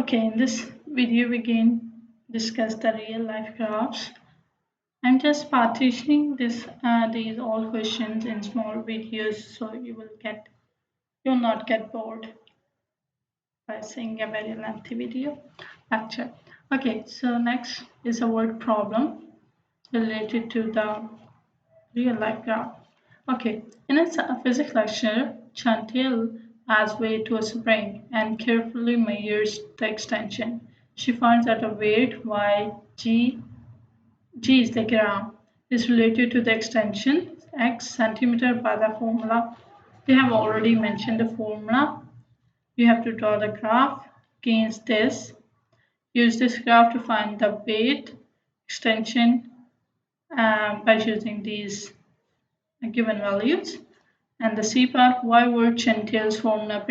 Okay, in this video we can discuss the real life graphs. I'm just partitioning these all questions in small videos so you'll not get bored by seeing a very lengthy video lecture. Okay, so next is a word problem related to the real life graph. Okay, in a physics lecture, Chantil adds weight to a spring and carefully measures the extension. She finds that a weight G is the gram, is related to the extension x centimeter by the formula. We have already mentioned the formula. You have to draw the graph against this. Use this graph to find the weight extension by using these given values. And the C part, what would Chantil's formula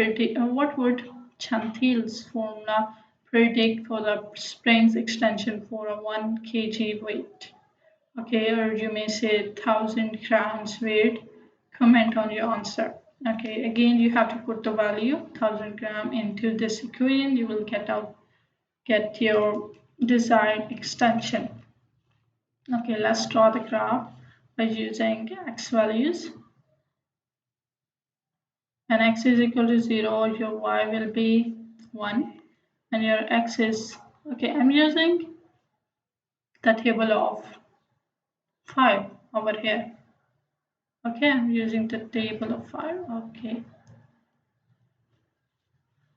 predict for the spring's extension for a 1 kg weight? Okay, or you may say 1000 grams weight. Comment on your answer. Okay, again you have to put the value 1000 gram into this equation. You will get your desired extension. Okay, let's draw the graph by using x values. When x is equal to 0, your y will be 1 and your x is, okay, I'm using the table of 5 over here. Okay, I'm using the table of 5, okay,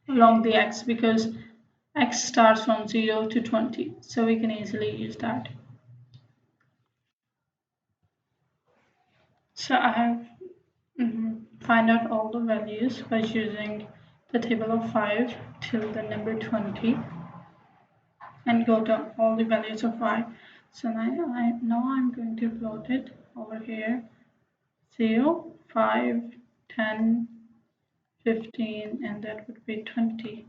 along the x because x starts from 0 to 20, so we can easily use that. So I have find out all the values by using the table of 5 till the number 20 and go to all the values of y. So now I'm going to plot it over here. 0, 5, 10, 15, and that would be 20.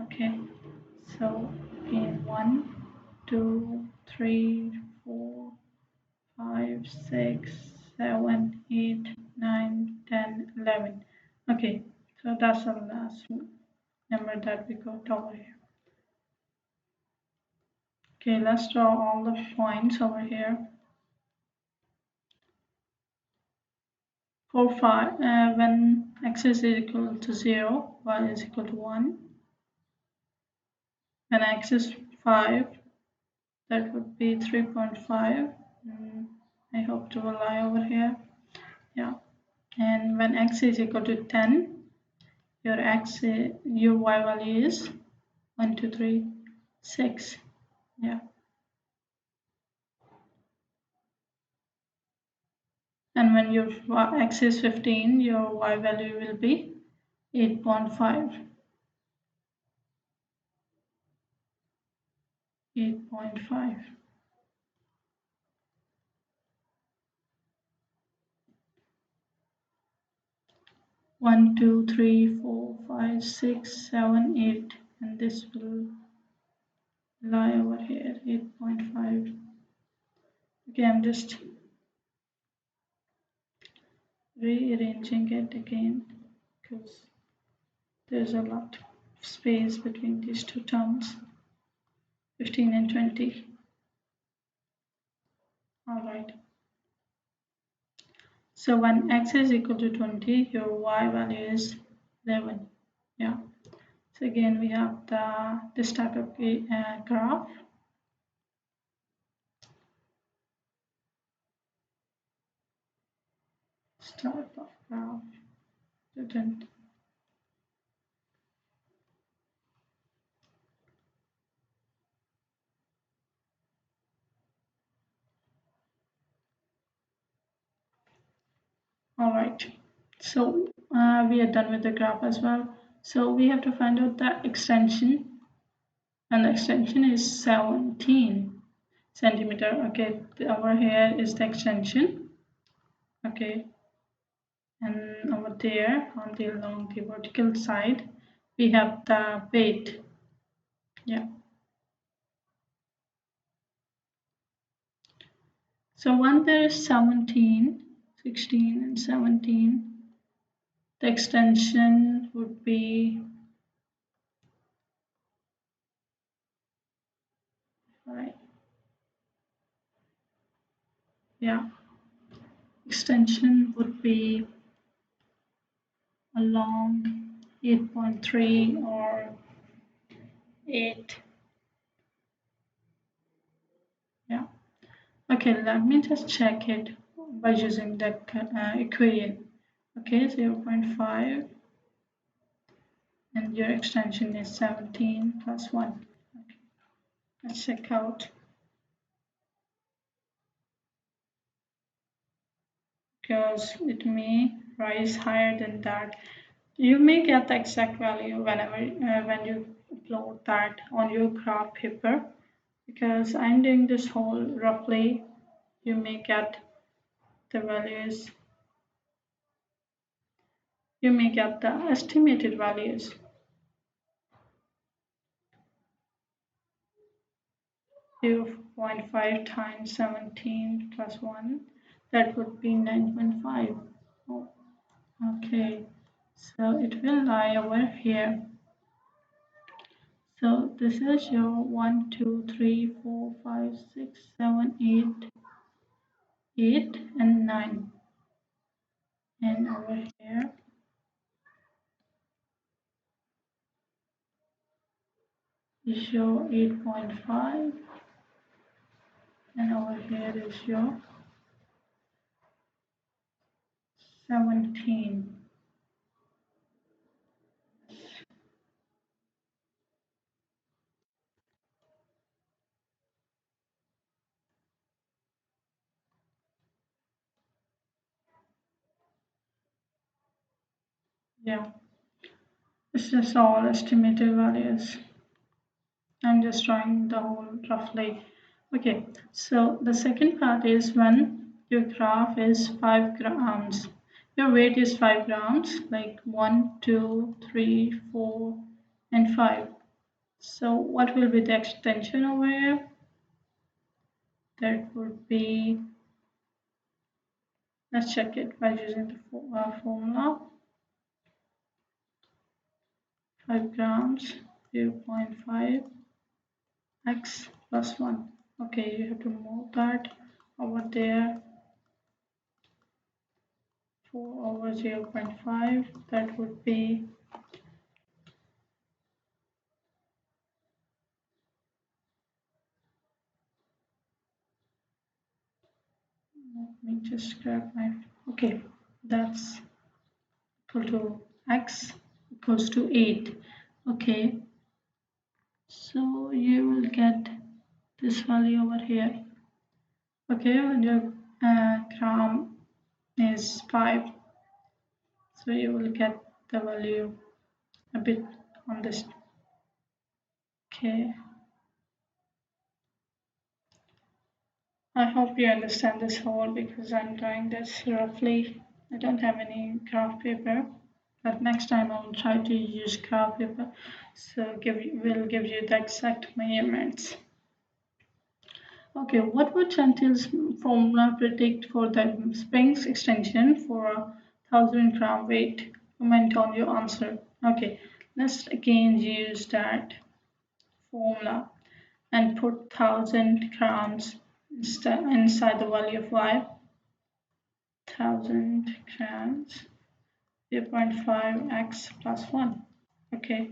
Okay, so in 1, 2, 3, 4, 5, 6, 7, 8, 9, 10, 11. Okay, so that's the last number that we got over here. Okay, let's draw all the points over here. For 5, when x is equal to 0, y is equal to 1. When x is 5, that would be 3.5. I hope to lie over here. Yeah. And when x is equal to 10, your y value is 1, 2, 3, 6. Yeah. And when your x is 15, your y value will be 8.5. 8.5. One, two, three, 4, 5, 6, 7, 8, and this will lie over here, 8.5. Okay, I'm just rearranging it again because there's a lot of space between these two terms, 15 and 20. All right. So when x is equal to 20, your y value is 11. Yeah. So again, we have this type of graph. Start of graph. Didn't. All right. So we are done with the graph as well. So we have to find out the extension, and the extension is 17 centimeter. Okay, over here is the extension. Okay, and over there along the vertical side we have the weight. Yeah. So when there is 17, 16 and 17, the extension would be Yeah, extension would be along 8.3 or 8. Yeah. Okay, let me just check it by using the equation. Okay, 0.5 and your extension is 17 plus 1. Okay, let's check out because it may rise higher than that. You may get the exact value whenever when you upload that on your graph paper because I'm doing this whole roughly. You may get the values, you may get the estimated values. 0.5 times 17 plus 1, that would be 9.5. Oh, okay, so it will lie over here. So this is your 1, 2, 3, 4, 5, 6, 7, 8, 8 and 9. And over here is your 8.5 and over here is your 17. Yeah, this is all estimated values. I'm just drawing the whole roughly. Okay, so the second part is when your graph is 5 grams. Your weight is 5 grams, like 1, 2, 3, 4, and 5. So what will be the extension over here? That would be, let's check it by using the formula. 5 grams, 0.5 x plus 1. Okay, you have to move that over there. 4 over 0.5, that would be, let me just grab my, okay, that's equal to x equals to 8. Okay, so you will get this value over here. Okay, when your gram is 5, so you will get the value a bit on this. Okay, I hope you understand this whole because I'm doing this roughly. I don't have any graph paper, but next time I will try to use graph paper, so will give you the exact measurements. Okay, what would Chantil's formula predict for the Sphinx extension for a 1000 gram weight? Comment on your answer. Okay, let's again use that formula and put 1000 grams inside the value of y. 1000 grams 0.5 x plus 1. Okay,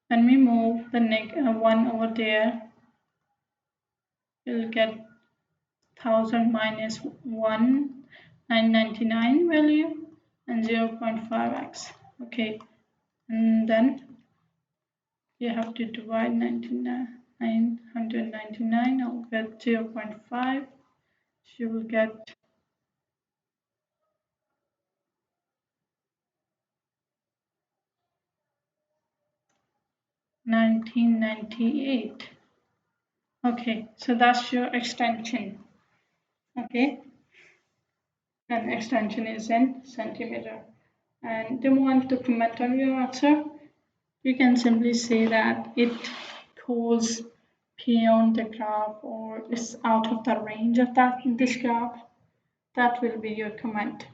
when we move the 1 over there, we'll get 1000 minus 1 999 value and 0.5x. Okay, and then you have to divide 999 with 0.5. You will get 1998. Okay, so that's your extension. Okay, and extension is in centimeter. And do you want to comment on your answer? You can simply say that it goes beyond the graph or is out of the range of that in this graph. That will be your comment.